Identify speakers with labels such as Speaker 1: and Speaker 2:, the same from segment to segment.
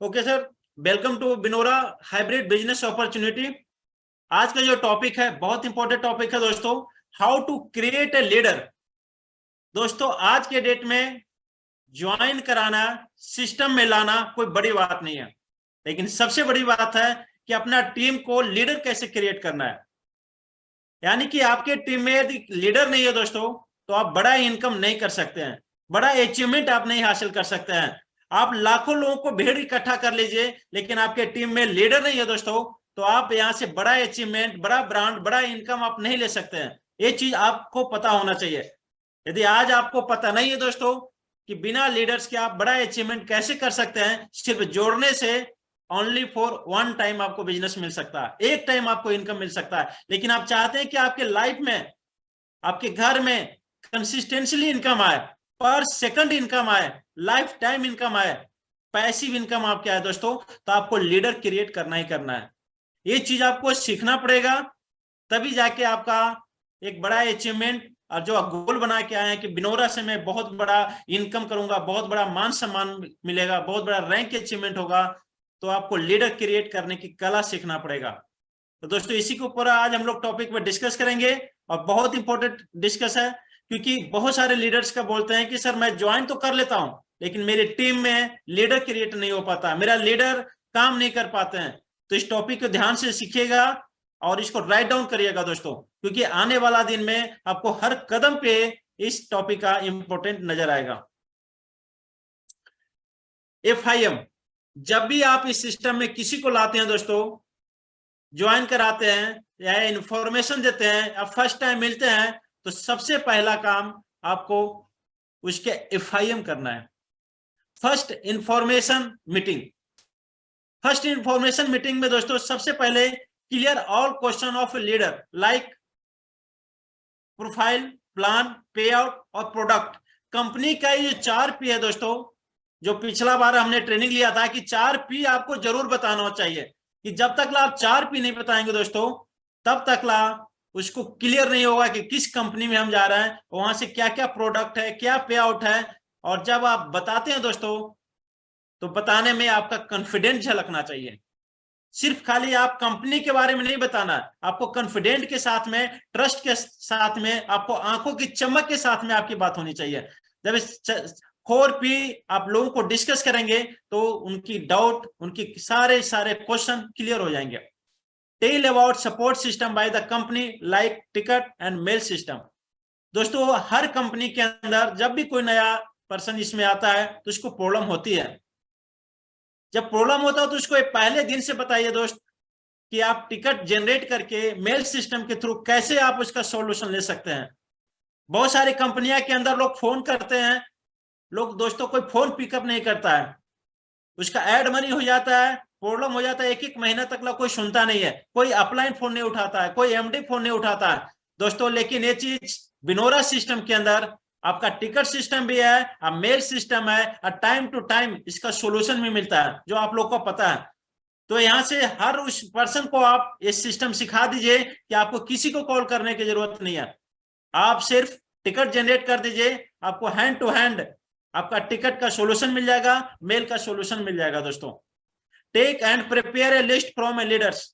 Speaker 1: Okay sir, welcome to Binora hybrid business opportunity. आज का जो टॉपिक है बहुत इंपॉर्टेंट टॉपिक है दोस्तों, how to create a leader. दोस्तों आज के डेट में ज्वाइन कराना, सिस्टम में लाना कोई बड़ी बात नहीं है, लेकिन सबसे बड़ी बात है कि अपना टीम को लीडर कैसे क्रिएट करना है। यानी कि आपके टीम में यदि लीडर नहीं है दोस्तों, तो आप बड़ा इनकम नहीं कर सकते हैं, बड़ा अचीवमेंट आप नहीं हासिल कर सकते हैं। आप लाखों लोगों को भीड़ इकट्ठा कर लीजिए, लेकिन आपके टीम में लीडर नहीं है दोस्तों, तो आप यहां से बड़ा अचीवमेंट, बड़ा ब्रांड, बड़ा इनकम आप नहीं ले सकते हैं। ये चीज आपको पता होना चाहिए। यदि आज आपको पता नहीं है दोस्तों कि बिना लीडर्स के आप बड़ा अचीवमेंट कैसे कर सकते हैं, सिर्फ जोड़ने से ओनली फॉर वन टाइम आपको बिजनेस मिल सकता है, एक टाइम आपको इनकम मिल सकता है। लेकिन आप चाहते हैं कि आपके लाइफ में, आपके घर में कंसिस्टेंटली इनकम आए, पर सेकंड इनकम आए, लाइफ टाइम इनकम आए, पैसिव इनकम आपके आए दोस्तों, तो आपको लीडर क्रिएट करना ही करना है। ये चीज आपको सीखना पड़ेगा, तभी जाके आपका एक बड़ा अचीवमेंट और जो गोल बना के आए हैं कि बिनोरा से मैं बहुत बड़ा इनकम करूंगा, बहुत बड़ा मान सम्मान मिलेगा, बहुत बड़ा रैंक अचीवमेंट होगा, तो आपको लीडर क्रिएट करने की कला सीखना पड़ेगा। तो दोस्तों इसी के ऊपर आज हम लोग टॉपिक पे डिस्कस करेंगे, और बहुत इंपॉर्टेंट डिस्कस है, क्योंकि बहुत सारे लीडर्स का बोलते हैं कि सर मैं ज्वाइन तो कर लेता हूं, लेकिन मेरी टीम में लीडर क्रिएट नहीं हो पाता, मेरा लीडर काम नहीं कर पाते हैं। तो इस टॉपिक को ध्यान से सीखिएगा और इसको राइट डाउन करिएगा दोस्तों, क्योंकि आने वाला दिन में आपको हर कदम पे इस टॉपिक का इंपॉर्टेंट नजर आएगा। FIM, जब भी आप इस सिस्टम में किसी को लाते हैं दोस्तों, ज्वाइन कराते हैं या इंफॉर्मेशन देते हैं या फर्स्ट टाइम मिलते हैं, तो सबसे पहला काम आपको उसके FIM करना है, first information meeting. First information meeting में दोस्तों सबसे पहले clear all question of leader like profile, plan, पे आउट और प्रोडक्ट। कंपनी का ये 4P है दोस्तों, जो पिछला बार हमने ट्रेनिंग लिया था कि 4P आपको जरूर बताना चाहिए, कि जब तक आप 4P नहीं बताएंगे दोस्तों, तब तक उसको क्लियर नहीं होगा कि किस कंपनी में हम जा रहे हैं, वहां से क्या क्या प्रोडक्ट है, क्या पे आउट है। और जब आप बताते हैं दोस्तों, तो बताने में आपका कॉन्फिडेंस झलकना चाहिए। सिर्फ खाली आप कंपनी के बारे में नहीं बताना, आपको कॉन्फिडेंट के साथ में, ट्रस्ट के साथ में, आपको आंखों की चमक के साथ में आपकी बात होनी चाहिए। जब इस 4P आप लोगों को डिस्कस करेंगे, तो उनकी डाउट, उनकी सारे क्वेश्चन क्लियर हो जाएंगे। Tell about support system by the company like ticket and mail system. दोस्तों हर कंपनी के अंदर जब भी कोई नया पर्सन इसमें आता है, तो उसको प्रॉब्लम होती है। जब प्रॉब्लम होता है तो उसको पहले दिन से बताइए दोस्त, कि आप टिकट जनरेट करके मेल सिस्टम के थ्रू कैसे आप उसका सॉल्यूशन ले सकते हैं। बहुत सारी कंपनियां के अंदर लोग फोन करते हैं, लोग दोस्तों कोई फोन पिकअप नहीं करता है, उसका एड मनी हो जाता है, प्रॉब्लम हो जाता है, एक एक महीना तक कोई सुनता नहीं है, कोई अपलाइन फोन नहीं उठाता है, कोई MD फोन नहीं उठाता है दोस्तों। लेकिन ये चीज बिनोरा सिस्टम के अंदर आपका टिकट सिस्टम भी है और मेल सिस्टम है, और टाइम टू टाइम इसका सोल्यूशन भी मिलता है, जो आप लोग को पता है। तो यहां से हर उस पर्सन को आप ये सिस्टम सिखा दीजिए कि आपको किसी को कॉल करने की जरूरत नहीं है, आप सिर्फ टिकट जनरेट कर दीजिए, आपको हैंड टू हैंड आपका टिकट का सॉल्यूशन मिल जाएगा, मेल का सॉल्यूशन मिल जाएगा दोस्तों। Take and prepare a list from a leaders.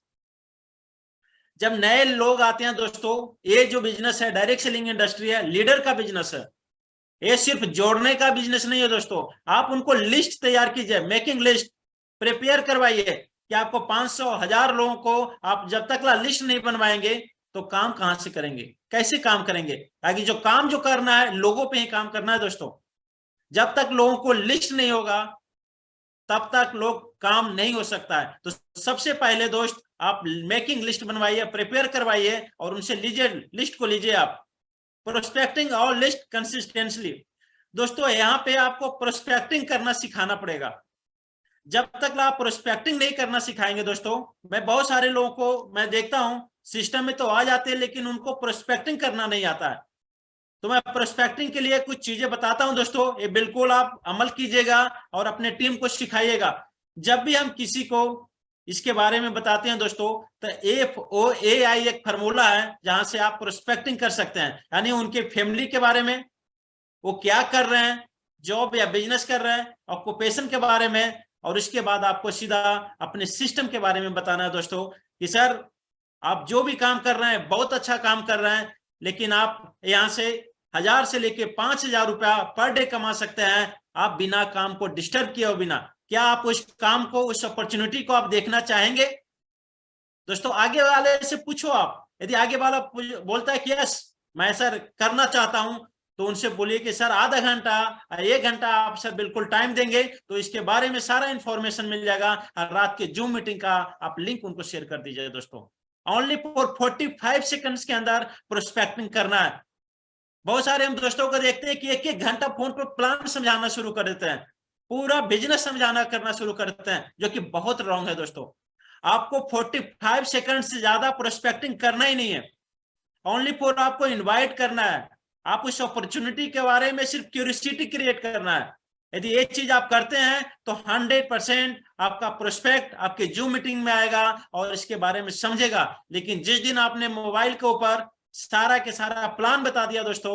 Speaker 1: जब नए लोग आते हैं दोस्तों, ये जो बिजनेस है डायरेक्ट सेलिंग इंडस्ट्री है, लीडर का बिजनेस है। ये सिर्फ जोड़ने का बिजनेस नहीं है दोस्तों, आप उनको लिस्ट तैयार कीजिए, मेकिंग लिस्ट प्रिपेयर करवाइए, कि आपको 500, 1000 लोगों को आप जब तक लिस्ट नहीं बनवाएंगे, तो काम कहां से करेंगे, कैसे काम करेंगे। ताकि जो काम जो करना है, लोगों पे ही काम करना है दोस्तों। जब तक लोगों को लिस्ट नहीं होगा, तब तक लोग काम नहीं हो सकता है। तो सबसे पहले दोस्त आप मेकिंग लिस्ट बनवाइए, प्रिपेयर करवाइए, और उनसे लीजिए, लिस्ट को लीजिए आप। प्रोस्पेक्टिंग और लिस्ट कंसिस्टेंटली। दोस्तों यहाँ पे आपको प्रोस्पेक्टिंग करना सिखाना पड़ेगा। जब तक आप प्रोस्पेक्टिंग नहीं करना सिखाएंगे दोस्तों, मैं बहुत सारे लोगों को मैं देखता हूं, सिस्टम में तो आ जाते हैं, लेकिन उनको प्रोस्पेक्टिंग करना नहीं आता है। तो मैं प्रोस्पेक्टिंग के लिए कुछ चीजें बताता हूं दोस्तों, ये बिल्कुल आप अमल कीजिएगा और अपने टीम को सिखाइएगा। जब भी हम किसी को इसके बारे में बताते हैं दोस्तों, तो FOAI एक फॉर्मूला है, जहां से आप प्रोस्पेक्टिंग कर सकते हैं। यानी उनके फैमिली के बारे में, वो क्या कर रहे हैं, जॉब या बिजनेस कर रहे हैं, ऑक्यूपेशन के बारे में, और इसके बाद आपको सीधा अपने सिस्टम के बारे में बताना है दोस्तों कि सर आप जो भी काम कर रहे हैं बहुत अच्छा काम कर रहे हैं, लेकिन आप यहाँ से 1000 से लेके 5000 रुपया पर डे कमा सकते हैं आप बिना काम को डिस्टर्ब किए बिना। क्या आप उस काम को, उस अपॉर्चुनिटी को आप देखना चाहेंगे? दोस्तों आगे वाले से पूछो आप, यदि आगे वाला बोलता है कि यस मैं सर करना चाहता हूं, तो उनसे बोलिए कि सर आधा घंटा 1 घंटा आप सर बिल्कुल टाइम देंगे तो इसके बारे में सारा इंफॉर्मेशन मिल जाएगा। रात के जूम मीटिंग का आप लिंक उनको शेयर कर दीजिए दोस्तों। ओनली फॉर 45 सेकंड्स के अंदर प्रोस्पेक्टिंग करना है। बहुत सारे हम दोस्तों को देखते हैं कि 1-1 घंटा फोन पर प्लान समझाना शुरू कर देते हैं, पूरा बिजनेस समझाना करना शुरू कर देते हैं, जो कि बहुत रॉन्ग है दोस्तों। आपको 45 सेकंड से ज्यादा प्रोस्पेक्टिंग करना ही नहीं है, ओनली फॉर आपको इनवाइट करना है, आप उस अपॉर्चुनिटी के बारे में सिर्फ क्यूरियोसिटी क्रिएट करना है। यदि ये चीज आप करते हैं तो 100% आपका प्रोस्पेक्ट आपके जूम मीटिंग में आएगा और इसके बारे में समझेगा। लेकिन जिस दिन आपने मोबाइल के ऊपर सारा के सारा प्लान बता दिया दोस्तों,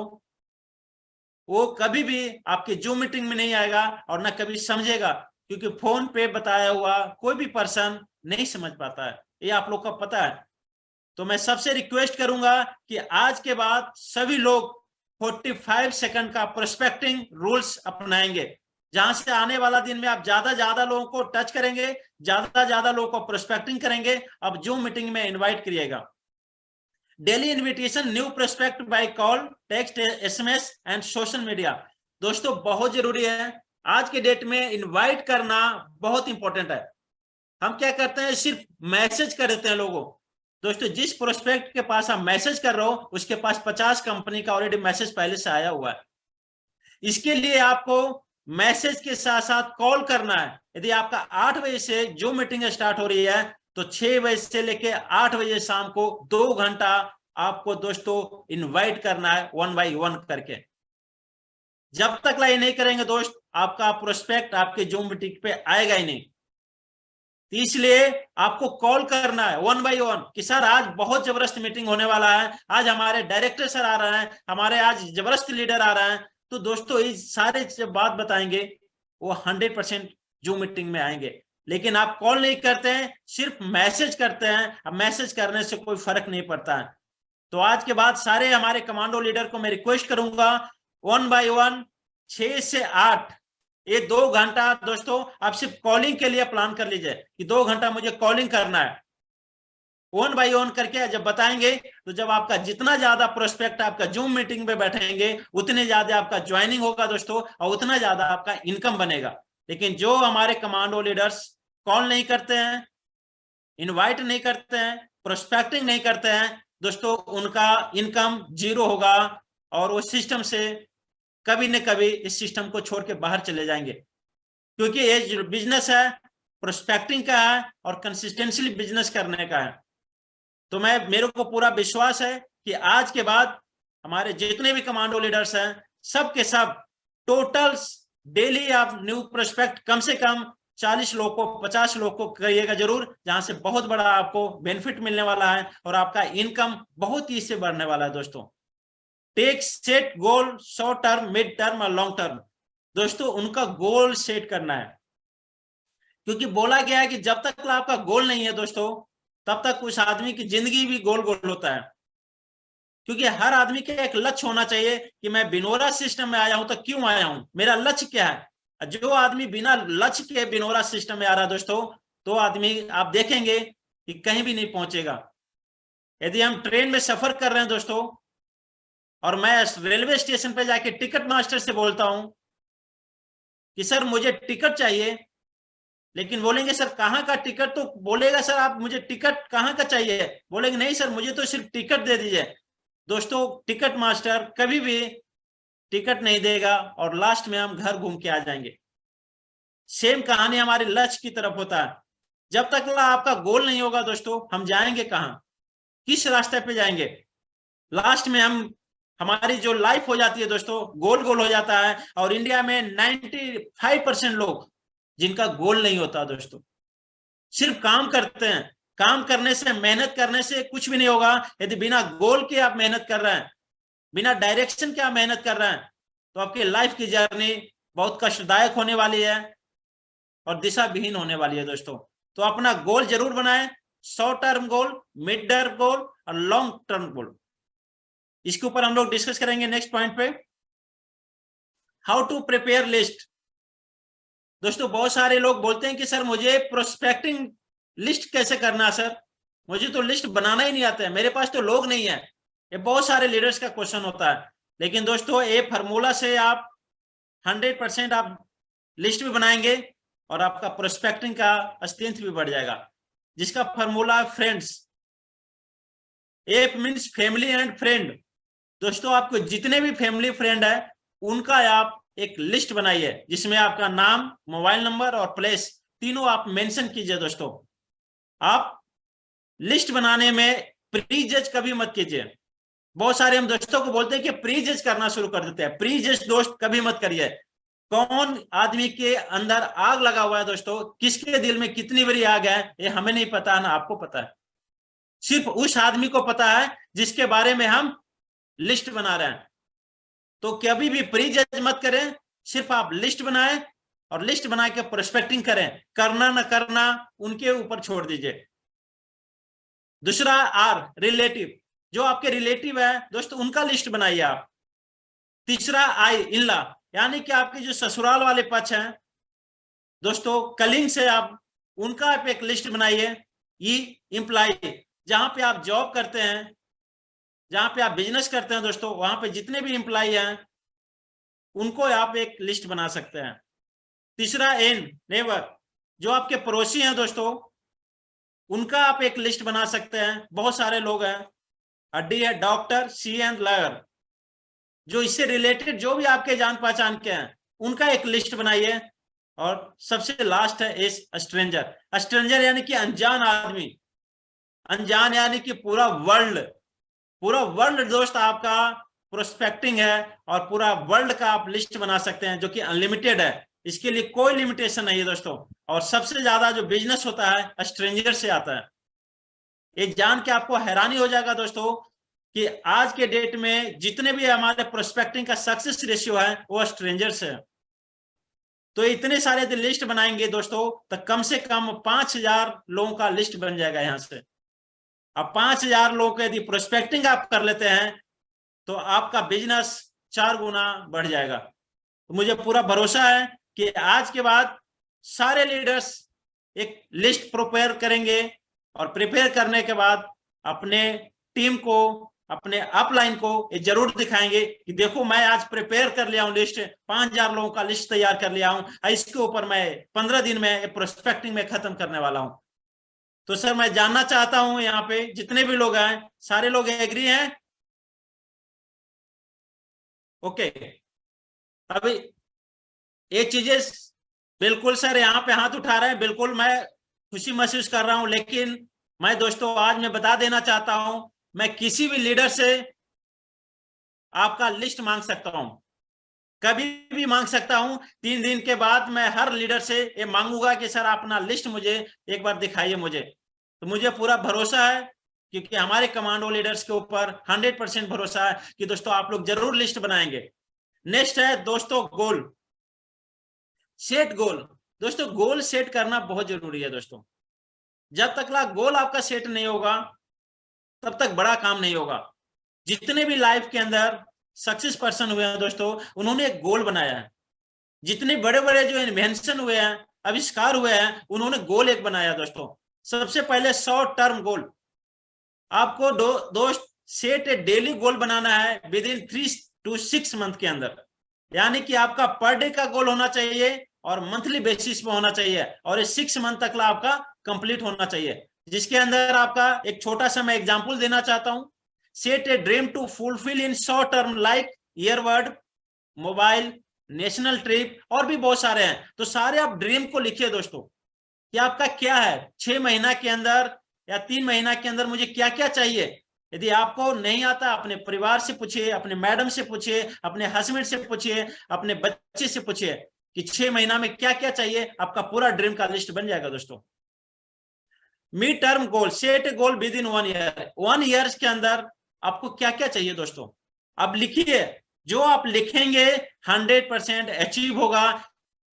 Speaker 1: वो कभी भी आपके जूम मीटिंग में नहीं आएगा और ना कभी समझेगा, क्योंकि फोन पे बताया हुआ कोई भी पर्सन नहीं समझ पाता है, ये आप लोग को पता है। तो मैं सबसे रिक्वेस्ट करूंगा कि आज के बाद सभी लोग 45 सेकंड का प्रोस्पेक्टिंग रूल्स अपनाएंगे, जहां से आने वाला दिन में आप ज्यादा लोगों को टच करेंगे, ज्यादा लोगों को प्रोस्पेक्टिंग करेंगे। अब जूम मीटिंग में इनवाइट करिएगा। Daily invitation, new prospect by call, text, SMS and social media. दोस्तों बहुत जरूरी है, आज के डेट में इनवाइट करना बहुत इंपॉर्टेंट है। हम क्या करते हैं, सिर्फ मैसेज कर देते हैं लोगों। दोस्तों जिस प्रोस्पेक्ट के पास आप मैसेज कर रहे हो उसके पास 50 कंपनी का ऑलरेडी मैसेज पहले से आया हुआ है। इसके लिए आपको मैसेज के साथ साथ कॉल करना है। यदि आपका 8 बजे से जो मीटिंग स्टार्ट हो रही है तो 6 बजे से लेके 8 बजे शाम को 2 घंटा आपको दोस्तों इनवाइट करना है 1 बाय 1 करके। जब तक ये नहीं करेंगे दोस्त, आपका प्रोस्पेक्ट आपके जूम मीटिंग पे आएगा ही नहीं। इसलिए आपको कॉल करना है 1 बाय 1 कि सर आज बहुत जबरदस्त मीटिंग होने वाला है, आज हमारे डायरेक्टर सर आ रहे हैं, हमारे आज जबरदस्त लीडर आ रहे हैं। तो दोस्तों ये सारे जब बात बताएंगे वो 100% जूम मीटिंग में आएंगे। लेकिन आप कॉल नहीं करते हैं, सिर्फ मैसेज करते हैं। अब मैसेज करने से कोई फर्क नहीं पड़ता है। तो आज के बाद सारे हमारे कमांडो लीडर को मैं रिक्वेस्ट करूंगा 1 बाय 1 6 से 8 ये 2 घंटा दोस्तों आप सिर्फ कॉलिंग के लिए प्लान कर लीजिए कि 2 घंटा मुझे कॉलिंग करना है। 1 बाय 1 करके जब बताएंगे तो जब आपका जितना ज्यादा प्रोस्पेक्ट आपका जूम मीटिंग में बैठेंगे उतने ज्यादा आपका ज्वाइनिंग होगा दोस्तों, और उतना ज्यादा आपका इनकम बनेगा। लेकिन जो हमारे कमांडो लीडर्स कॉल नहीं करते हैं, इनवाइट नहीं करते हैं, प्रोस्पेक्टिंग नहीं करते हैं दोस्तों, उनका इनकम 0 होगा और वो सिस्टम से कभी न कभी इस सिस्टम को छोड़ के बाहर चले जाएंगे। क्योंकि ये जो बिजनेस है प्रोस्पेक्टिंग का है और कंसिस्टेंटली बिजनेस करने का है। तो मेरे को पूरा विश्वास है कि आज के बाद हमारे जितने भी कमांडो लीडर्स हैं सब के सब टोटल डेली आप न्यू प्रोस्पेक्ट कम से कम 40 लोग को 50 लोग को करिएगा जरूर, जहां से बहुत बड़ा आपको बेनिफिट मिलने वाला है और आपका इनकम बहुत ही से बढ़ने वाला है दोस्तों। Take set goal, short term, mid term और लॉन्ग टर्म। दोस्तों उनका गोल सेट करना है, क्योंकि बोला गया है कि जब तक आपका गोल नहीं है दोस्तों तब तक उस आदमी की जिंदगी भी गोल गोल होता है। क्योंकि हर आदमी का एक लक्ष्य होना चाहिए कि मैं बिनोरा सिस्टम में आया हूं तो क्यों आया हूं, मेरा लक्ष्य क्या है। जो आदमी बिना लक्ष्य के बिनोरा सिस्टम में आ रहा है दोस्तों, तो आदमी आप देखेंगे कि कहीं भी नहीं पहुंचेगा। यदि हम ट्रेन में सफर कर रहे हैं दोस्तों और मैं रेलवे स्टेशन पे जाके टिकट मास्टर से बोलता हूं कि सर मुझे टिकट चाहिए, लेकिन बोलेंगे सर कहाँ का टिकट, तो बोलेगा सर आप मुझे टिकट कहाँ का चाहिए, बोलेंगे नहीं सर मुझे तो सिर्फ टिकट दे दीजिए। दोस्तों टिकट मास्टर कभी भी टिकट नहीं देगा और लास्ट में हम घर घूम के आ जाएंगे। सेम कहानी हमारे लक्ष्य की तरफ होता है। जब तक आपका गोल नहीं होगा दोस्तों, हम जाएंगे कहाँ, किस रास्ते पे जाएंगे। लास्ट में हमारी जो लाइफ हो जाती है दोस्तों गोल गोल हो जाता है। और इंडिया में 95% लोग जिनका गोल नहीं होता दोस्तों, सिर्फ काम करते हैं। काम करने से, मेहनत करने से कुछ भी नहीं होगा। यदि बिना गोल के आप मेहनत कर रहे हैं, बिना डायरेक्शन के आप मेहनत कर रहे हैं, तो आपकी लाइफ की जर्नी बहुत कष्टदायक होने वाली है। और दिशा विहीन होने वाली है दोस्तों। तो अपना गोल जरूर बनाएं, short term goal, mid term goal और लॉन्ग टर्म गोल। इसके ऊपर हम लोग डिस्कस करेंगे नेक्स्ट पॉइंट पे। How to prepare list. दोस्तों बहुत सारे लोग बोलते हैं कि सर मुझे प्रोस्पेक्टिंग लिस्ट कैसे करना है सर, मुझे तो लिस्ट बनाना ही नहीं आता है, मेरे पास तो लोग नहीं है। ये बहुत सारे लीडर्स का क्वेश्चन होता है। लेकिन दोस्तों ये फार्मूला से आप 100% आप लिस्ट भी बनाएंगे और आपका प्रोस्पेक्टिंग का स्ट्रेंथ भी बढ़ जाएगा, जिसका formula friends. A means family and friend. दोस्तों आपको जितने भी फैमिली फ्रेंड है उनका आप एक लिस्ट बनाइए, जिसमें आपका नाम, मोबाइल नंबर और प्लेस तीनों आप मेंशन कीजिए। दोस्तों आप लिस्ट बनाने में प्री जज कभी मत कीजिए। बहुत सारे हम दोस्तों को बोलते हैं कि प्री जज करना शुरू कर देते हैं। प्री जज दोस्त कभी मत करिए। कौन आदमी के अंदर आग लगा हुआ है दोस्तों, किसके दिल में कितनी बड़ी आग है, ये हमें नहीं पता, ना आपको पता है। सिर्फ उस आदमी को पता है जिसके बारे में हम लिस्ट बना रहे हैं। तो कभी भी प्री जज मत करें, सिर्फ आप लिस्ट बनाएं और लिस्ट बना के प्रोस्पेक्टिंग करें। करना ना करना उनके ऊपर छोड़ दीजिए। दूसरा आर, रिलेटिव। जो आपके रिलेटिव है दोस्तों उनका लिस्ट बनाइए आप। तीसरा आई, इनला, यानी कि आपके जो ससुराल वाले पक्ष हैं दोस्तों, कलिंग से आप उनका आप एक लिस्ट बनाइए। ई, एम्प्लॉय, जहां पे आप जॉब करते हैं, जहां पे आप बिजनेस करते हैं दोस्तों, वहां पे जितने भी एम्प्लॉय हैं उनको आप एक लिस्ट बना सकते हैं। तीसरा एन, नेबर, जो आपके पड़ोसी हैं दोस्तों उनका आप एक लिस्ट बना सकते हैं। बहुत सारे लोग हैं। डी है डॉक्टर, सी एंड लॉयर, जो इससे रिलेटेड जो भी आपके जान पहचान के हैं उनका एक लिस्ट बनाइए। और सबसे लास्ट है एस, स्ट्रेंजर। स्ट्रेंजर यानी कि अनजान आदमी, अनजान यानी कि पूरा वर्ल्ड दोस्त आपका प्रोस्पेक्टिंग है और पूरा वर्ल्ड का आप लिस्ट बना सकते हैं, जो कि अनलिमिटेड है। इसके लिए कोई लिमिटेशन नहीं है दोस्तों। और सबसे ज्यादा जो बिजनेस होता है स्ट्रेंजर से आता है। ये जान के आपको हैरानी हो जाएगा दोस्तों कि आज के डेट में जितने भी हमारे प्रोस्पेक्टिंग का सक्सेस रेशियो है वो स्ट्रेंजर से है। तो इतने सारे यदि लिस्ट बनाएंगे दोस्तों तो कम से कम 5000 लोगों का लिस्ट बन जाएगा यहां से। अब 5000 लोगों को यदि प्रोस्पेक्टिंग आप कर लेते हैं तो आपका बिजनेस 4 गुना बढ़ जाएगा। तो मुझे पूरा भरोसा है कि आज के बाद सारे लीडर्स एक लिस्ट प्रिपेयर करेंगे और प्रिपेयर करने के बाद अपने टीम को, अपने अपलाइन को ये जरूर दिखाएंगे कि देखो मैं आज प्रिपेयर कर लिया हूं लिस्ट, 5000 लोगों का लिस्ट तैयार कर लिया हूं, इसके ऊपर मैं 15 दिन में प्रोस्पेक्टिंग में खत्म करने वाला हूं। तो सर मैं जानना चाहता हूं यहाँ पे जितने भी लोग हैं, सारे लोग एग्री हैं? ओके। अभी ये चीजें बिल्कुल सर यहाँ पे हाथ उठा रहे हैं, बिल्कुल मैं खुशी महसूस कर रहा हूं। लेकिन मैं दोस्तों आज मैं बता देना चाहता हूं, मैं किसी भी लीडर से आपका लिस्ट मांग सकता हूं, कभी भी मांग सकता हूं। 3 दिन के बाद मैं हर लीडर से ये मांगूंगा कि सर अपना लिस्ट मुझे एक बार दिखाइए मुझे। तो मुझे पूरा भरोसा है, क्योंकि हमारे कमांडो लीडर्स के ऊपर 100% भरोसा है कि दोस्तों आप लोग जरूर लिस्ट बनाएंगे। नेक्स्ट है दोस्तों गोल, सेट गोल। दोस्तों गोल सेट करना बहुत जरूरी है दोस्तों। जब तक गोल आपका सेट नहीं होगा तब तक बड़ा काम नहीं होगा। जितने भी लाइफ के अंदर सक्सेस पर्सन हुए हैं दोस्तों उन्होंने एक गोल बनाया है। जितने बड़े बड़े जो इन्वेंशन हुए हैं, आविष्कार हुए हैं, उन्होंने गोल एक बनाया दोस्तों। सबसे पहले शॉर्ट टर्म गोल। आपको दोस्त सेट ए डेली गोल बनाना है विद इन 3 to 6 मंथ के अंदर। यानी कि आपका पर डे का गोल होना चाहिए और मंथली बेसिस पे होना चाहिए, और ये 6 मंथ तक आपका कंप्लीट होना चाहिए। जिसके अंदर आपका एक छोटा सा मैं एग्जांपल देना चाहता हूं। Set a dream to fulfil in short term like earbud, mobile, national trip और भी बहुत सारे हैं। तो सारे आप ड्रीम को लिखिए दोस्तों कि आपका क्या है 6 महीना के अंदर या 3 महीना के अंदर मुझे क्या क्या चाहिए। यदि आपको नहीं आता अपने परिवार से पूछिए, अपने मैडम से पूछिए, अपने हस्बैंड से पूछिए, अपने बच्चे से पूछिए कि 6 महीना में क्या क्या चाहिए। आपका पूरा ड्रीम का लिस्ट बन जाएगा दोस्तों। Mid term goal, set goal with in 1 year. 1 year के अंदर आपको क्या क्या चाहिए दोस्तों, आप लिखिए। जो आप लिखेंगे 100% अचीव होगा।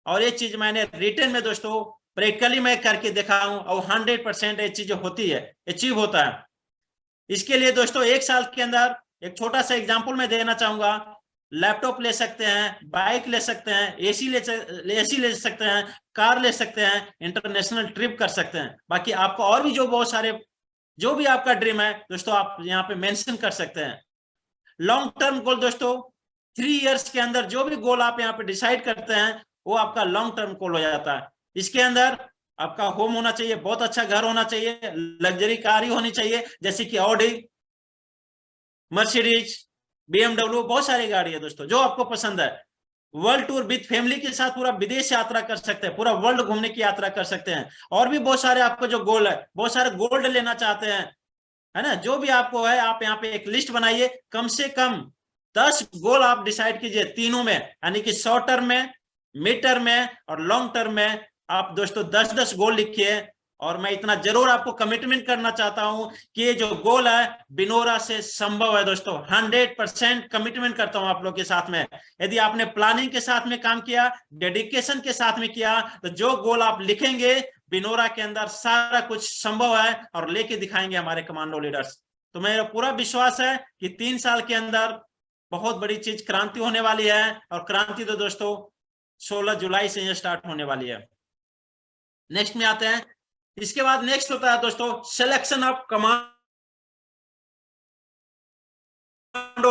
Speaker 1: और ये चीज मैंने रिटर्न में दोस्तों प्रैक्टिकली मैं करके देखा हूं और 100% ये चीज होती है, अचीव होता है। इसके लिए दोस्तों 1 साल के अंदर एक छोटा सा एग्जांपल मैं देना चाहूंगा। लैपटॉप ले सकते हैं, बाइक ले सकते हैं, एसी ले सकते हैं, कार ले सकते हैं, इंटरनेशनल ट्रिप कर सकते हैं। बाकी आपको और भी जो बहुत सारे जो भी आपका ड्रीम है दोस्तों आप यहाँ पे मेंशन कर सकते हैं। लॉन्ग टर्म गोल दोस्तों 3 इयर्स के अंदर जो भी गोल आप यहाँ पे डिसाइड करते हैं वो आपका लॉन्ग टर्म गोल हो जाता है। इसके अंदर आपका होम होना चाहिए, बहुत अच्छा घर होना चाहिए, लग्जरी कार ही होनी चाहिए जैसे कि ऑडी, मर्सिडीज, BMW, बहुत सारी गाड़ी है दोस्तों जो आपको पसंद है। वर्ल्ड टूर विद फैमिली के साथ पूरा विदेश यात्रा कर सकते हैं, पूरा वर्ल्ड घूमने की यात्रा कर सकते हैं। और भी बहुत सारे आपको जो गोल है, बहुत सारे गोल्ड लेना चाहते हैं, है ना, जो भी आपको है आप यहाँ पे एक लिस्ट बनाइए, कम से कम 10 गोल आप डिसाइड कीजिए तीनों में, यानी कि शॉर्ट टर्म में, मिड टर्म में और लॉन्ग टर्म में। आप दोस्तों 10-10 गोल लिखिए। और मैं इतना जरूर आपको कमिटमेंट करना चाहता हूं कि ये जो गोल है बिनोरा से संभव है दोस्तों। 100% कमिटमेंट करता हूं आप लोग के साथ में। यदि आपने प्लानिंग के साथ में काम किया, डेडिकेशन के साथ में किया, तो जो गोल आप लिखेंगे बिनोरा के अंदर सारा कुछ संभव है और लेके दिखाएंगे हमारे कमांडो लीडर्स। तो मेरा पूरा विश्वास है कि 3 साल के अंदर बहुत बड़ी चीज क्रांति होने वाली है। और क्रांति तो दोस्तों 16 जुलाई से ये स्टार्ट होने वाली है। नेक्स्ट में आते हैं। इसके बाद नेक्स्ट होता है दोस्तों सिलेक्शन ऑफ कमांडो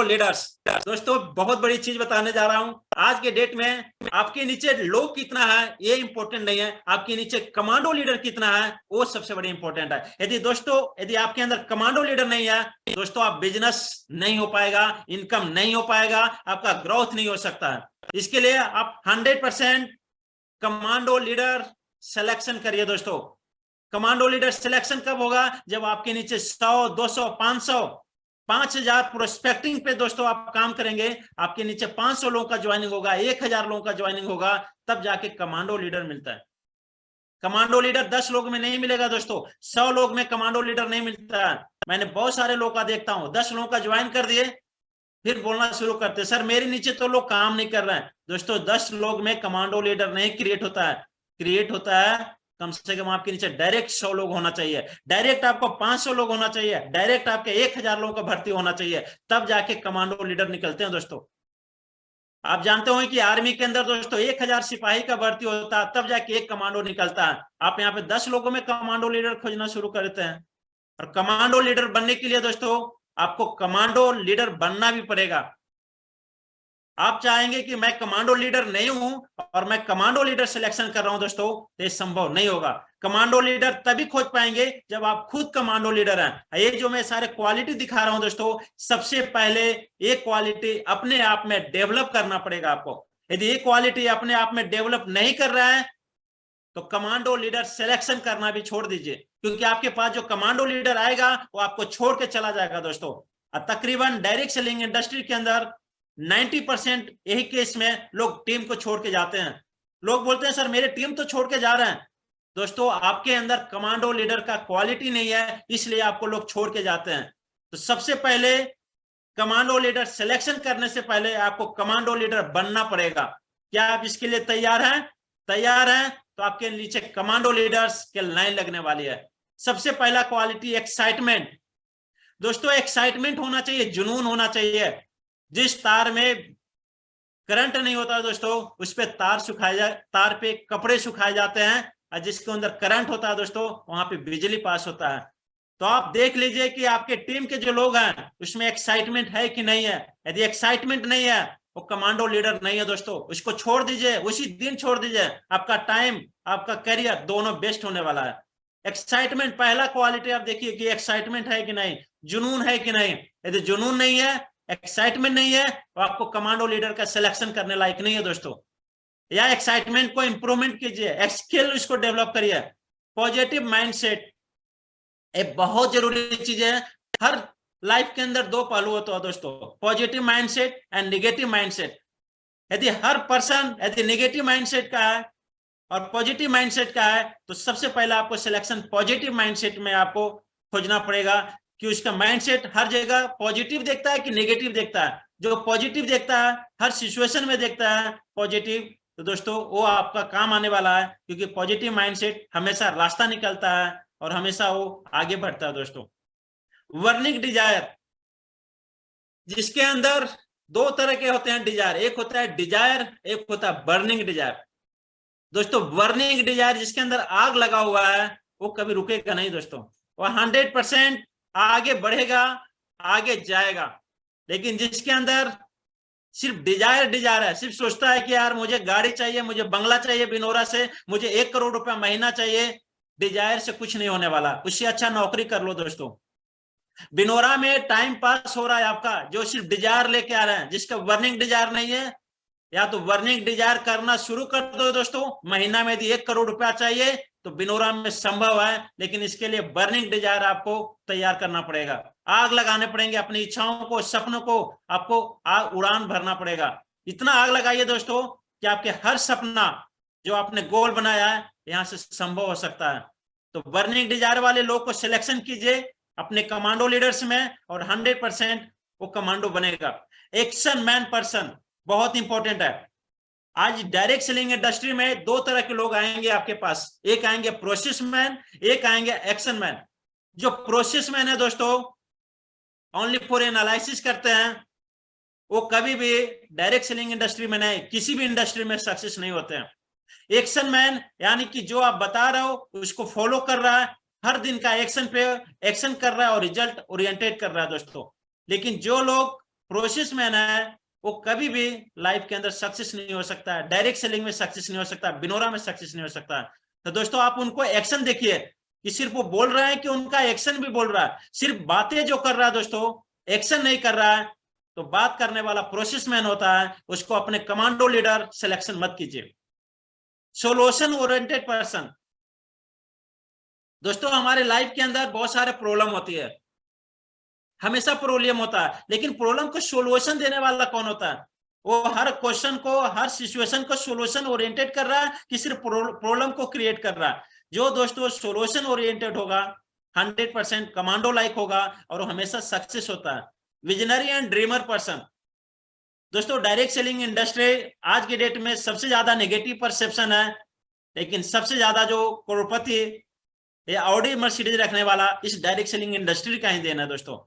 Speaker 1: लीडर्स। दोस्तों बहुत बड़ी चीज बताने जा रहा हूं। आज के डेट में आपके नीचे लोग कितना है ये इंपॉर्टेंट नहीं है, आपके नीचे कमांडो लीडर कितना है वो सबसे बड़ी इंपॉर्टेंट है। यदि आपके अंदर कमांडो लीडर नहीं है दोस्तों, आप बिजनेस नहीं हो पाएगा, इनकम नहीं हो पाएगा, आपका ग्रोथ नहीं हो सकता है। इसके लिए आप 100% कमांडो लीडर सिलेक्शन करिए दोस्तों। कमांडो लीडर सिलेक्शन कब होगा? जब आपके नीचे 100, 200, 500, 5000 प्रोस्पेक्टिंग पे दोस्तों आप काम करेंगे, आपके नीचे 500 लोगों का ज्वाइनिंग होगा, 1000 लोगों का ज्वाइनिंग होगा, तब जाके कमांडो लीडर मिलता है। कमांडो लीडर 10 लोग में नहीं मिलेगा दोस्तों, 100 लोग में कमांडो लीडर नहीं मिलता है। मैंने बहुत सारे लोग का देखता हूं 10 लोगों का ज्वाइन कर दिए, फिर बोलना शुरू करते सर मेरे नीचे तो लोग काम नहीं कर रहे हैं। दोस्तों 10 लोग में कमांडो लीडर नहीं क्रिएट होता है, क्रिएट होता है कम से कम आपके नीचे डायरेक्ट 100 लोग होना चाहिए, डायरेक्ट आपको 500 लोग होना चाहिए, डायरेक्ट आपके 1000 लोगों का भर्ती होना चाहिए, तब जाके कमांडो लीडर निकलते हैं दोस्तों। आप जानते हो कि आर्मी के अंदर दोस्तों 1000 सिपाही का भर्ती होता है, तब जाके एक कमांडो निकलता है। आप यहाँ पे 10 लोगों में कमांडो लीडर खोजना शुरू करते हैं। और कमांडो लीडर बनने के लिए दोस्तों आपको कमांडो लीडर बनना भी पड़ेगा। आप चाहेंगे कि मैं कमांडो लीडर नहीं हूं और मैं कमांडो लीडर सिलेक्शन कर रहा हूं दोस्तों, तो ये संभव नहीं होगा। कमांडो लीडर तभी खोज पाएंगे जब आप खुद कमांडो लीडर हैं। ये जो मैं सारे क्वालिटी दिखा रहा हूं दोस्तों, सबसे पहले ये क्वालिटी अपने आप में डेवलप करना पड़ेगा आपको। यदि ये क्वालिटी अपने आप में डेवलप नहीं कर रहा है तो कमांडो लीडर सिलेक्शन करना भी छोड़ दीजिए, क्योंकि आपके पास जो कमांडो लीडर आएगा वो आपको छोड़ के चला जाएगा दोस्तों। तकरीबन डायरेक्ट सेलिंग इंडस्ट्री के अंदर 90% यही केस में लोग टीम को छोड़ के जाते हैं। लोग बोलते हैं सर मेरे टीम तो छोड़ के जा रहे हैं। दोस्तों आपके अंदर कमांडो लीडर का क्वालिटी नहीं है, इसलिए आपको लोग छोड़ के जाते हैं। तो सबसे पहले कमांडो लीडर सिलेक्शन करने से पहले आपको कमांडो लीडर बनना पड़ेगा। क्या आप इसके लिए तैयार हैं? तैयार हैं तो आपके नीचे कमांडो लीडर्स के लाइन लगने वाली है। सबसे पहला क्वालिटी एक्साइटमेंट। दोस्तों एक्साइटमेंट होना चाहिए, जुनून होना चाहिए। जिस तार में करंट नहीं होता दोस्तों उस पे तार पे कपड़े सुखाए जाते हैं, और जिसके अंदर करंट होता है दोस्तों वहां पे बिजली पास होता है। तो आप देख लीजिए कि आपके टीम के जो लोग हैं उसमें एक्साइटमेंट है कि नहीं है। यदि एक्साइटमेंट नहीं है वो कमांडो लीडर नहीं है दोस्तों, उसको छोड़ दीजिए, उसी दिन छोड़ दीजिए। आपका टाइम आपका करियर दोनों बेस्ट होने वाला है। एक्साइटमेंट पहला क्वालिटी आप देखिए कि एक्साइटमेंट है कि नहीं, जुनून है कि नहीं। यदि जुनून नहीं है, एक्साइटमेंट नहीं है, तो आपको कमांडो लीडर का सिलेक्शन करने लायक नहीं है दोस्तों। या एक्साइटमेंट को इंप्रूवमेंट कीजिए, स्किल इसको डेवलप करिए। पॉजिटिव माइंडसेट एक बहुत जरूरी चीज है। हर लाइफ के अंदर दो पहलू होते हैं दोस्तों, positive mindset and negative mindset. यदि हर पर्सन यदि नेगेटिव माइंडसेट का है और पॉजिटिव माइंडसेट का है, तो सबसे पहला आपको सिलेक्शन पॉजिटिव माइंडसेट में आपको खोजना पड़ेगा कि उसका माइंडसेट हर जगह पॉजिटिव देखता है कि नेगेटिव देखता है। जो पॉजिटिव देखता है हर सिचुएशन में देखता है पॉजिटिव, तो दोस्तों वो आपका काम आने वाला है, क्योंकि पॉजिटिव माइंडसेट हमेशा रास्ता निकलता है और हमेशा वो आगे बढ़ता है दोस्तों। बर्निंग डिजायर, जिसके अंदर दो तरह के होते हैं डिजायर, एक होता है डिजायर, एक होता है बर्निंग डिजायर। दोस्तों बर्निंग डिजायर जिसके अंदर आग लगा हुआ है वो कभी रुकेगा नहीं दोस्तों, वो 100% आगे बढ़ेगा, आगे जाएगा। लेकिन जिसके अंदर सिर्फ डिजायर डिजायर है, सिर्फ सोचता है कि यार मुझे गाड़ी चाहिए, मुझे बंगला चाहिए बिनोरा से, मुझे 1 करोड़ रुपया महीना चाहिए, डिजायर से कुछ नहीं होने वाला। उससे अच्छा नौकरी कर लो दोस्तों। बिनोरा में टाइम पास हो रहा है आपका, जो सिर्फ डिजायर लेके आ रहे हैं। जिसका बर्निंग डिजायर नहीं है, या तो बर्निंग डिजायर करना शुरू कर दो दोस्तों। महीना में यदि 1 करोड़ रुपया चाहिए तो बिनोरा में संभव है, लेकिन इसके लिए बर्निंग डिजायर आपको तैयार करना पड़ेगा। आग लगाने पड़ेंगे अपनी इच्छाओं को, सपनों को, आपको आग उड़ान भरना पड़ेगा। इतना आग लगाइए दोस्तों कि आपके हर सपना जो आपने गोल बनाया है यहां से संभव हो सकता है। तो बर्निंग डिजायर वाले लोग को सिलेक्शन कीजिए अपने कमांडो लीडर्स में, और 100% वो कमांडो बनेगा। एक्शन मैन पर्सन बहुत इंपॉर्टेंट है। आज डायरेक्ट सेलिंग इंडस्ट्री में 2 तरह के लोग आएंगे आपके पास, एक आएंगे प्रोसेस मैन, एक आएंगे एक्शन मैन। जो प्रोसेस मैन है दोस्तों, ओनली फॉर एनालिसिस करते हैं, वो कभी भी डायरेक्ट सेलिंग इंडस्ट्री में नहीं, किसी भी इंडस्ट्री में सक्सेस नहीं होते हैं। एक्शन मैन यानी कि जो आप बता रहे हो उसको फॉलो कर रहा है, हर दिन का एक्शन पे एक्शन कर रहा है और रिजल्ट ओरिएंटेड कर रहा है दोस्तों। लेकिन जो लोग प्रोसेस मैन है वो कभी भी लाइफ के अंदर सक्सेस नहीं हो सकता है, डायरेक्ट सेलिंग में सक्सेस नहीं हो सकता, बिनोरा में सक्सेस नहीं हो सकता। तो दोस्तों आप उनको एक्शन देखिए कि सिर्फ वो बोल रहा है कि उनका एक्शन भी बोल रहा है, सिर्फ बातें जो कर रहा है दोस्तों, एक्शन नहीं कर रहा है, तो बात करने वाला प्रोसेस मैन होता है, उसको अपने कमांडो लीडर सिलेक्शन मत कीजिए। सोल्यूशन ओरिएंटेड पर्सन, दोस्तों हमारे लाइफ के अंदर बहुत सारे प्रॉब्लम होती है, हमेशा प्रॉब्लम होता है, लेकिन प्रॉब्लम को सोल्यूशन देने वाला कौन होता है? वो हर क्वेश्चन को, हर सिचुएशन को सोल्यूशन ओरिएंटेड कर रहा है कि सिर्फ प्रॉब्लम को क्रिएट कर रहा है? जो दोस्तों सोल्यूशन ओरिएंटेड होगा 100% कमांडो लाइक होगा और वो हमेशा सक्सेस होता है। विजनरी एंड ड्रीमर पर्सन, दोस्तों डायरेक्ट सेलिंग इंडस्ट्री आज के डेट में सबसे ज्यादा नेगेटिव परसेप्शन है, लेकिन सबसे ज्यादा जो करोड़पति या ऑडी मर्सिडीज रखने वाला इस डायरेक्ट सेलिंग इंडस्ट्री का ही देना है दोस्तों।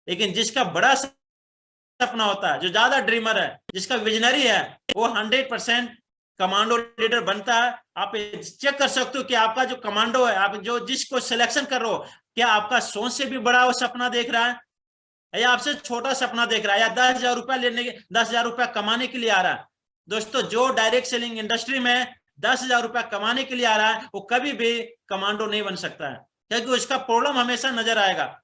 Speaker 1: लेकिन जिसका बड़ा सपना होता है, जो ज्यादा ड्रीमर है, जिसका विजनरी है, वो 100% कमांडो लीडर बनता है। आप चेक कर सकते हो कि आपका जो कमांडो है, आप जो जिसको सिलेक्शन कर रहे हो, क्या आपका सोच से भी बड़ा वो सपना देख रहा है या आपसे छोटा सपना देख रहा है, या 10,000 रुपया लेने के 10,000 रुपया कमाने के लिए आ रहा है? दोस्तों जो डायरेक्ट सेलिंग इंडस्ट्री में 10,000 रुपया कमाने के लिए आ रहा है वो कभी भी कमांडो नहीं बन सकता है, क्योंकि उसका प्रॉब्लम हमेशा नजर आएगा।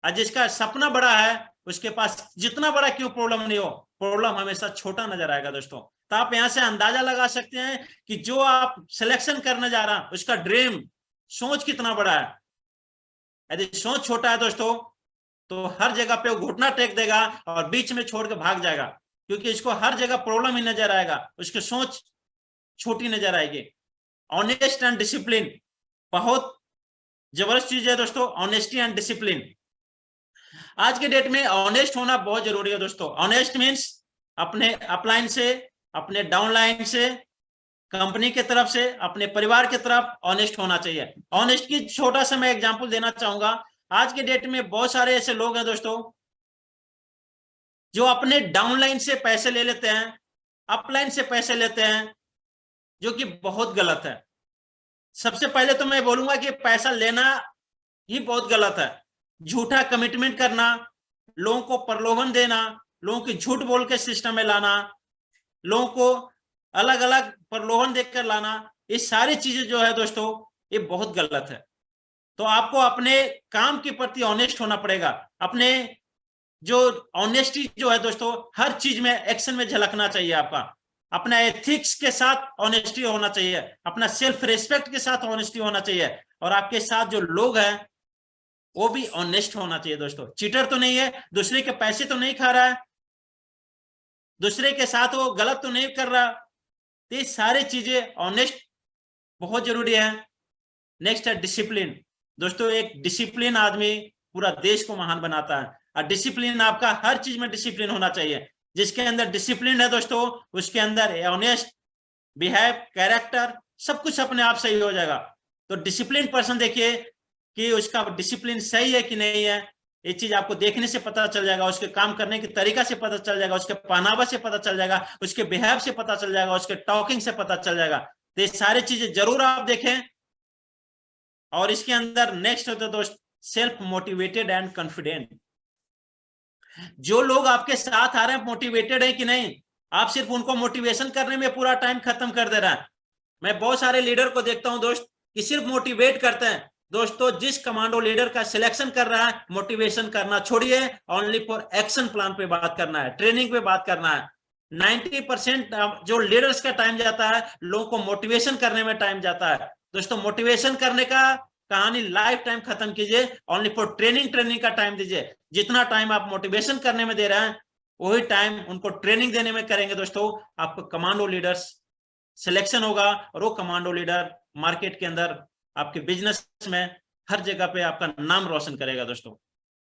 Speaker 1: और जिसका सपना बड़ा है उसके पास जितना बड़ा क्यों प्रॉब्लम नहीं हो, प्रॉब्लम हमेशा छोटा नजर आएगा दोस्तों। तो आप यहां से अंदाजा लगा सकते हैं कि जो आप सिलेक्शन करने जा रहा है उसका ड्रीम, सोच कितना बड़ा है। यदि सोच छोटा है दोस्तों तो हर जगह पे वो घुटना टेक देगा और बीच में छोड़ के भाग जाएगा, क्योंकि इसको हर जगह प्रॉब्लम ही नजर आएगा, उसकी सोच छोटी नजर आएगी। ऑनेस्ट एंड डिसिप्लिन बहुत जबरदस्त चीज है दोस्तों, ऑनेस्टी एंड डिसिप्लिन। आज के डेट में ऑनेस्ट होना बहुत जरूरी है दोस्तों। ऑनेस्ट मीन्स अपने अपलाइन से, अपने डाउनलाइन से, कंपनी के तरफ से, अपने परिवार के तरफ ऑनेस्ट होना चाहिए। ऑनेस्ट की छोटा सा मैं एग्जांपल देना चाहूंगा। आज के डेट में बहुत सारे ऐसे लोग हैं दोस्तों जो अपने डाउनलाइन से पैसे ले लेते हैं, अपलाइन से पैसे लेते हैं, जो कि बहुत गलत है। सबसे पहले तो मैं बोलूंगा कि पैसा लेना ही बहुत गलत है। झूठा कमिटमेंट करना, लोगों को प्रलोभन देना, लोगों की झूठ बोल के सिस्टम में लाना, लोगों को अलग अलग प्रलोभन देकर लाना, ये सारी चीजें जो है दोस्तों ये बहुत गलत है। तो आपको अपने काम के प्रति ऑनेस्ट होना पड़ेगा। अपने जो ऑनेस्टी जो है दोस्तों हर चीज में, एक्शन में झलकना चाहिए आपका। अपना एथिक्स के साथ ऑनेस्टी होना चाहिए, अपना सेल्फ रिस्पेक्ट के साथ ऑनेस्टी होना चाहिए, और आपके साथ जो लोग हैं वो भी ऑनेस्ट होना चाहिए दोस्तों। चीटर तो नहीं है, दूसरे के पैसे तो नहीं खा रहा है, दूसरे के साथ वो गलत तो नहीं कर रहा। तो ये सारी चीजें ऑनेस्ट बहुत जरूरी है। नेक्स्ट है डिसिप्लिन। दोस्तों एक डिसिप्लिन आदमी पूरा देश को महान बनाता है, और डिसिप्लिन आपका हर चीज में डिसिप्लिन होना चाहिए। जिसके अंदर डिसिप्लिन है दोस्तों उसके अंदर ऑनेस्ट, बिहेव, कैरेक्टर, सब कुछ अपने आप सही हो जाएगा। तो डिसिप्लिन पर्सन देखिए कि उसका डिसिप्लिन सही है कि नहीं है, ये चीज आपको देखने से पता चल जाएगा, उसके काम करने के तरीका से पता चल जाएगा, उसके पहनावा से पता चल जाएगा, उसके बिहेव से पता चल जाएगा, उसके टॉकिंग से पता चल जाएगा। तो ये सारी चीजें जरूर आप देखें। और इसके अंदर नेक्स्ट होता है दोस्त सेल्फ मोटिवेटेड एंड कॉन्फिडेंट। जो लोग आपके साथ आ रहे हैं मोटिवेटेड है कि नहीं, आप सिर्फ उनको मोटिवेशन करने में पूरा टाइम खत्म कर दे रहा है। मैं बहुत सारे लीडर को देखता हूं दोस्त कि सिर्फ मोटिवेट करते हैं। दोस्तों जिस कमांडो लीडर का सिलेक्शन कर रहा है, मोटिवेशन करना छोड़िए, ओनली फॉर एक्शन प्लान पे बात करना है, ट्रेनिंग पे बात करना है। 90% जो लीडर्स का टाइम जाता है, लोगों को मोटिवेशन करने में टाइम जाता है। दोस्तों मोटिवेशन करने का कहानी लाइफ टाइम खत्म कीजिए, ओनली फॉर ट्रेनिंग का टाइम दीजिए। जितना टाइम आप मोटिवेशन करने में दे रहे हैं, वही टाइम उनको ट्रेनिंग देने में करेंगे दोस्तों, आपको कमांडो लीडर्स सिलेक्शन होगा, और वो कमांडो लीडर मार्केट के अंदर, आपके बिजनेस में, हर जगह पे आपका नाम रोशन करेगा दोस्तों।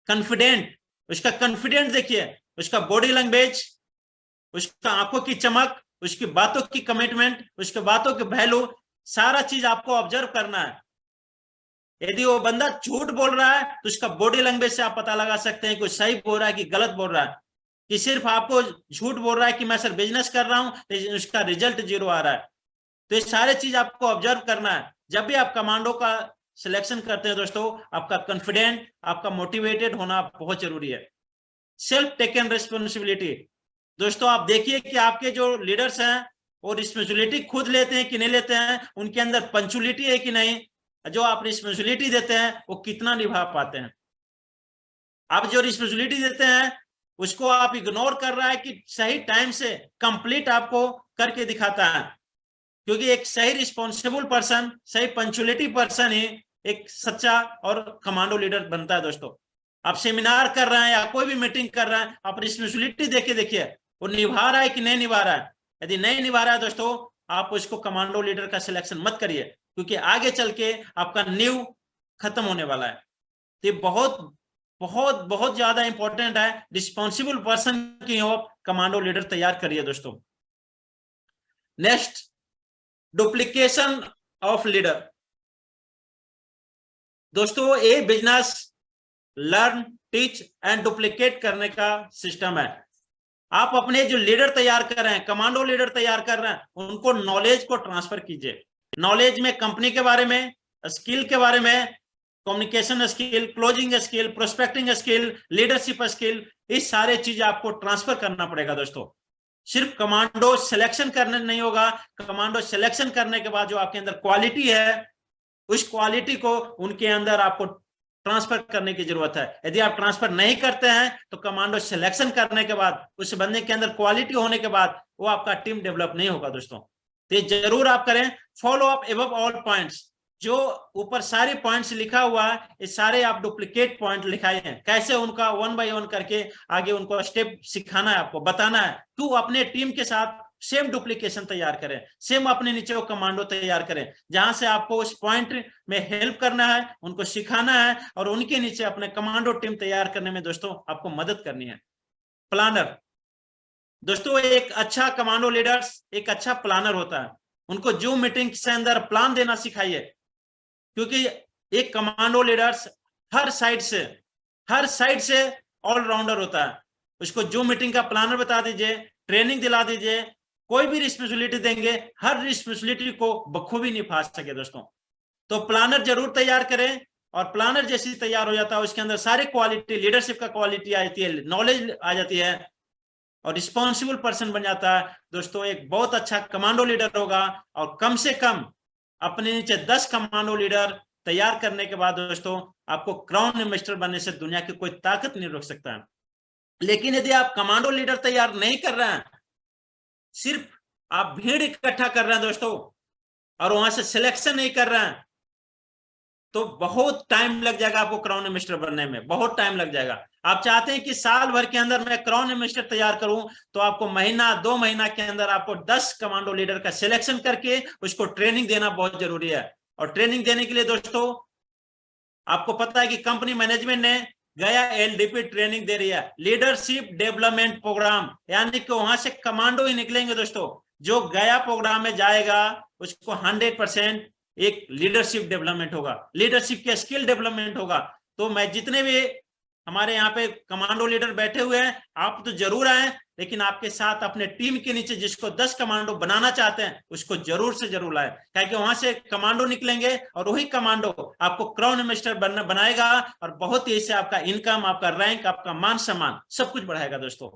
Speaker 1: कॉन्फिडेंट, उसका कॉन्फिडेंट देखिए, उसका बॉडी लैंग्वेज, उसका आंखों की चमक, उसकी बातों की कमिटमेंट, उसके बातों के वैल्यू, सारा चीज आपको ऑब्जर्व करना है। यदि वो बंदा झूठ बोल रहा है तो उसका बॉडी लैंग्वेज से आप पता लगा सकते हैं कि सही बोल रहा है कि गलत बोल रहा है। कि सिर्फ आपको झूठ बोल रहा है कि मैं सर बिजनेस कर रहा हूं, तो उसका रिजल्ट 0 आ रहा है। तो ये सारे चीज आपको ऑब्जर्व करना है। जब भी आप कमांडो का सिलेक्शन करते हैं दोस्तों, आपका कॉन्फिडेंट, आपका मोटिवेटेड होना बहुत जरूरी है। सेल्फ टेकन रिस्पॉन्सिबिलिटी, दोस्तों आप देखिए कि आपके जो लीडर्स हैं वो रिस्पॉन्सिबिलिटी खुद लेते हैं कि नहीं लेते हैं, उनके अंदर पंचुअलिटी है कि नहीं, जो आप रिस्पॉन्सिबिलिटी देते हैं वो कितना निभा पाते हैं। आप जो रिस्पॉन्सिबिलिटी देते हैं उसको आप इग्नोर कर रहा है कि सही टाइम से कंप्लीट आपको करके दिखाता है। क्योंकि एक सही रिस्पॉन्सिबल पर्सन, सही पंचुअलिटी पर्सन ही एक सच्चा और कमांडो लीडर बनता है दोस्तों। आप सेमिनार कर रहे हैं या कोई भी मीटिंग कर रहे हैं, आप रिस्पॉन्सिबिलिटी देके देखिए वो निभा रहा है कि नहीं निभा रहा है। यदि नहीं निभा रहा है दोस्तों, आप उसको कमांडो लीडर का सिलेक्शन मत करिए, क्योंकि आगे चल के आपका नींव खत्म होने वाला है। तो ये बहुत बहुत बहुत ज्यादा इंपॉर्टेंट है, रिस्पॉन्सिबल पर्सन की आप कमांडो लीडर तैयार करिए दोस्तों। Next, duplication of leader. दोस्तों ये business learn, teach and duplicate करने का सिस्टम है। आप अपने जो लीडर तैयार कर रहे हैं, कमांडो लीडर तैयार कर रहे हैं, उनको नॉलेज को ट्रांसफर कीजिए। नॉलेज में कंपनी के बारे में, स्किल के बारे में, communication skill, closing skill, prospecting skill, leadership skill, इस सारे चीज आपको ट्रांसफर करना पड़ेगा दोस्तों। सिर्फ कमांडो सिलेक्शन करने नहीं होगा, कमांडो सिलेक्शन करने के बाद जो आपके अंदर क्वालिटी है, उस क्वालिटी को उनके अंदर आपको ट्रांसफर करने की जरूरत है। यदि आप ट्रांसफर नहीं करते हैं तो कमांडो सिलेक्शन करने के बाद, उस बंदे के अंदर क्वालिटी होने के बाद, वो आपका टीम डेवलप नहीं होगा दोस्तों। तो जरूर आप करें। Follow up above all points, जो ऊपर सारे पॉइंट्स लिखा हुआ है, ये सारे आप डुप्लीकेट पॉइंट लिखाए हैं, कैसे उनका 1 बाय 1 करके आगे उनको स्टेप सिखाना है, आपको बताना है। तो अपने टीम के साथ सेम डुप्लीकेशन तैयार करें, सेम अपने नीचे वो कमांडो तैयार करें, जहां से आपको उस पॉइंट में हेल्प करना है, उनको सिखाना है, और उनके नीचे अपने कमांडो टीम तैयार करने में दोस्तों आपको मदद करनी है। प्लानर, दोस्तों एक अच्छा कमांडो लीडर एक अच्छा प्लानर होता है। उनको जो मीटिंग से अंदर प्लान देना सिखाइए, क्योंकि एक कमांडो लीडर्स हर साइड से ऑलराउंडर होता है। उसको जो मीटिंग का प्लानर बता दीजिए, ट्रेनिंग दिला दीजिए, कोई भी रिस्पॉन्सिबिलिटी देंगे, हर रिस्पॉन्सिबिलिटी को बखूबी निभा सके दोस्तों। तो प्लानर जरूर तैयार करें, और प्लानर जैसी तैयार हो जाता है, उसके अंदर सारी क्वालिटी, लीडरशिप का क्वालिटी आ जाती है, नॉलेज आ जाती है, और रिस्पॉन्सिबल पर्सन बन जाता है दोस्तों। एक बहुत अच्छा कमांडो लीडर होगा, और कम से कम अपने नीचे 10 कमांडो लीडर तैयार करने के बाद दोस्तों, आपको क्राउन इन्वेस्टर बनने से दुनिया की कोई ताकत नहीं रोक सकता है। लेकिन यदि आप कमांडो लीडर तैयार नहीं कर रहे हैं, सिर्फ आप भीड़ इकट्ठा कर रहे हैं दोस्तों, और वहां से सिलेक्शन नहीं कर रहे हैं, तो बहुत टाइम लग जाएगा आपको क्राउन इन्वेस्टर बनने में, बहुत टाइम लग जाएगा। आप चाहते हैं कि साल भर के अंदर मैं क्राउन इन्वेस्टर तैयार करूं, तो आपको महीना 2 महीना के अंदर आपको 10 कमांडो लीडर का सिलेक्शन करके उसको ट्रेनिंग देना बहुत जरूरी है। और ट्रेनिंग देने के लिए दोस्तों, आपको पता है कि कंपनी मैनेजमेंट ने गया एलडीपी ट्रेनिंग दे रही है, लीडरशिप डेवलपमेंट प्रोग्राम, यानी कि वहां से कमांडो ही निकलेंगे दोस्तों। जो गया प्रोग्राम में जाएगा उसको 100% एक लीडरशिप डेवलपमेंट होगा, लीडरशिप के स्किल डेवलपमेंट होगा। तो मैं जितने भी हमारे यहाँ पे कमांडो लीडर बैठे हुए हैं, आप तो जरूर आए, लेकिन आपके साथ अपने टीम के नीचे जिसको 10 कमांडो बनाना चाहते हैं उसको जरूर से जरूर लाए, क्योंकि वहां से कमांडो निकलेंगे और वही कमांडो आपको क्राउन एम्बेसडर बनाएगा और बहुत ही इससे आपका इनकम, आपका रैंक, आपका मान सम्मान सब कुछ बढ़ाएगा दोस्तों।